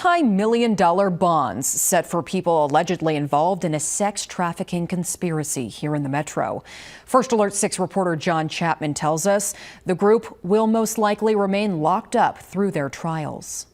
Multi-million-dollar bonds set for people allegedly involved in a sex trafficking conspiracy here in the metro. First Alert 6 reporter John Chapman tells us the group will most likely remain locked up through their trials.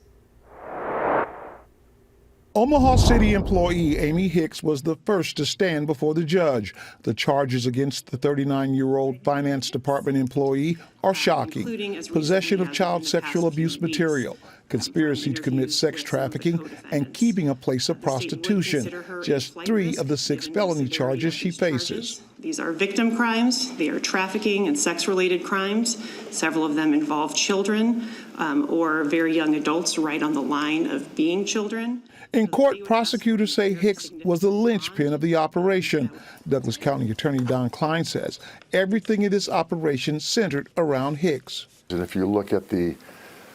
Omaha City employee Amy Hicks was the first to stand before the judge. The charges against the 39-year-old finance department employee are shocking. Possession of child sexual abuse material, conspiracy to commit sex trafficking, and keeping a place of prostitution. Just 3 of the 6 felony charges she faces. These are victim crimes. They are trafficking and sex-related crimes. Several of them involve children or very young adults right on the line of being children. In court, prosecutors say Hicks was the linchpin of the operation. Douglas County Attorney Don Klein says everything in this operation centered around Hicks. And if you look at the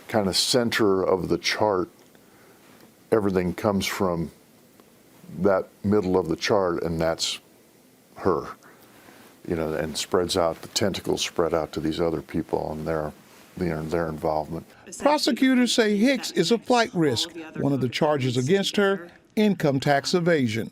kind of center of the chart, everything comes from that middle of the chart, and that's her, and spreads out, the tentacles spread out to these other people and their involvement. Prosecutors say Hicks is a flight risk. One of the charges against her, income tax evasion.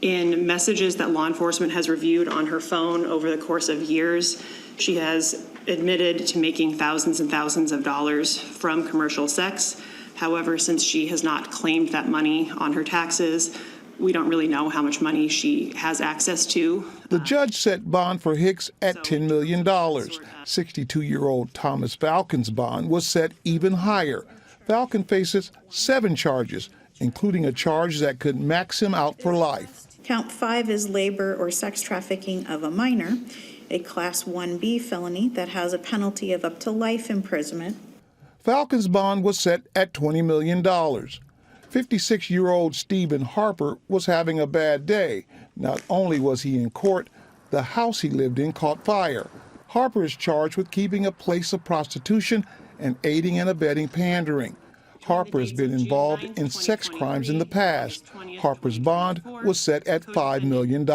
In messages that law enforcement has reviewed on her phone over the course of years, she has admitted to making thousands and thousands of dollars from commercial sex. However, since she has not claimed that money on her taxes, we don't really know how much money she has access to. The judge set bond for Hicks at $10 million. 62-year-old Thomas Falcon's bond was set even higher. Falcon faces 7 charges, including a charge that could max him out for life. Count 5 is labor or sex trafficking of a minor, a Class 1B felony that has a penalty of up to life imprisonment. Falcon's bond was set at $20 million. 56-year-old Stephen Harper was having a bad day. Not only was he in court, the house he lived in caught fire. Harper is charged with keeping a place of prostitution and aiding and abetting pandering. Harper has been involved in sex crimes in the past. Harper's bond was set at $5 million.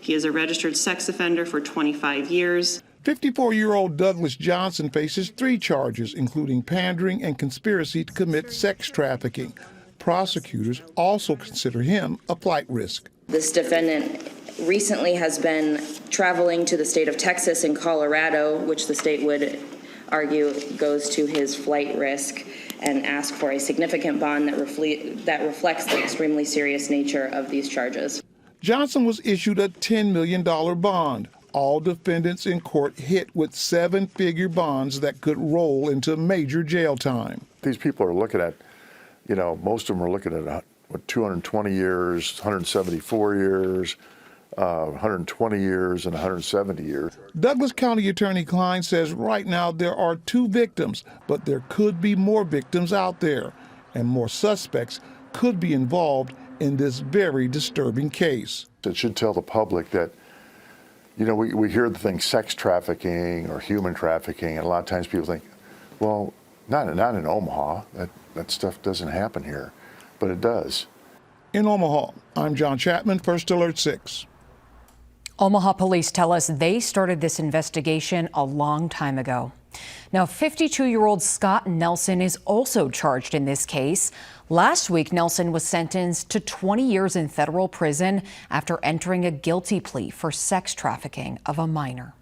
He is a registered sex offender for 25 years. 54-year-old Douglas Johnson faces 3 charges, including pandering and conspiracy to commit sex trafficking. Prosecutors also consider him a flight risk. This defendant recently has been traveling to the state of Texas and Colorado, which the state would argue goes to his flight risk, and ask for a significant bond that reflects the extremely serious nature of these charges. Johnson was issued a $10 million bond. All defendants in court hit with 7-figure bonds that could roll into major jail time. These people are looking at, most of them are looking at 220 years, 174 years, 120 years, and 170 years. Douglas County Attorney Klein says right now there are 2 victims, but there could be more victims out there, and more suspects could be involved in this very disturbing case. It should tell the public that, we hear the thing sex trafficking or human trafficking, and a lot of times people think, well, not in Omaha. That stuff doesn't happen here, but it does. In Omaha, I'm John Chapman, First Alert 6. Omaha police tell us they started this investigation a long time ago. Now, 52-year-old Scott Nelson is also charged in this case. Last week, Nelson was sentenced to 20 years in federal prison after entering a guilty plea for sex trafficking of a minor.